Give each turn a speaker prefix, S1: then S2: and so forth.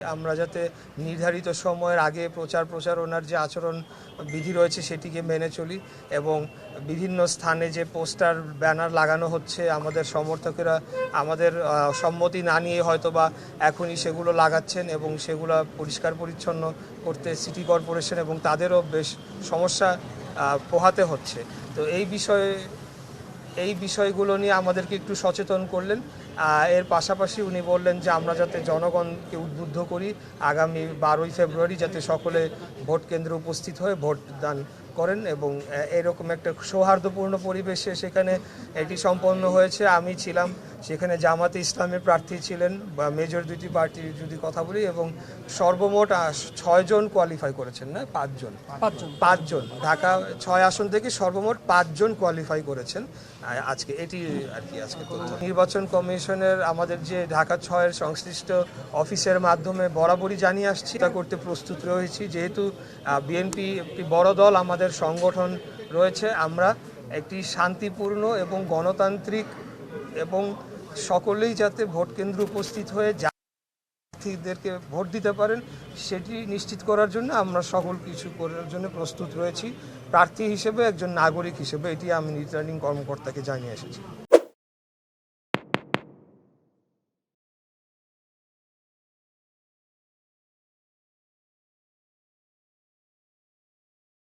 S1: আমরা যাতে নির্ধারিত সময়ের আগে প্রচারণার যে আচরণ বিধি রয়েছে সেটিকে মেনে চলি এবং বিভিন্ন স্থানে যে পোস্টার ব্যানার লাগানো হচ্ছে আমাদের সমর্থকেরা আমাদের সম্মতি না নিয়ে হয়তোবা এখনই সেগুলো লাগাচ্ছেন এবং সেগুলো পরিষ্কার পরিচ্ছন্ন করতে সিটি কর্পোরেশন এবং তাদেরও বেশ সমস্যা পোহাতে হচ্ছে। তো এই বিষয়গুলো নিয়ে আমাদেরকে একটু সচেতন করলেন। এর পাশাপাশি উনি বললেন যে আমরা যাতে জনগণকে উদ্বুদ্ধ করি আগামী 12ই ফেব্রুয়ারি যাতে সকলে ভোট কেন্দ্রে উপস্থিত হয়ে ভোট দান করেন এবং এরকম একটা সৌহার্দ্যপূর্ণ পরিবেশে সেখানে এটি সম্পন্ন হয়েছে। আমি ছিলাম সেখানে, জামাতে ইসলামের প্রার্থী ছিলেন বা মেজর দুইটি পার্টির যদি কথা বলি এবং সর্বমোট 6 জন কোয়ালিফাই করেছেন, না 5 জন ঢাকা 6 আসন থেকে সর্বমোট 5 জন কোয়ালিফাই করেছেন। আজকে এটি আর কি আজকে নির্বাচন কমিশনের আমাদের যে ঢাকা 6-এর সংশ্লিষ্ট অফিসের মাধ্যমে বরাবরই জানিয়ে আসছি, এটা করতে প্রস্তুত রয়েছি। যেহেতু বিএনপি একটি বড় দল, আমাদের সংগঠন রয়েছে, আমরা একটি শান্তিপূর্ণ এবং গণতান্ত্রিক এবং সকলেই যাতে ভোট কেন্দ্রে উপস্থিত হয়ে প্রার্থীদেরকে ভোট দিতে পারেন সেটি নিশ্চিত করার জন্য আমরা সকল কিছু করার জন্য প্রস্তুত রয়েছি। প্রার্থী হিসেবে, একজন নাগরিক হিসেবে এটি আমি রিটার্নিং কর্মকর্তাকে জানিয়ে এসেছি।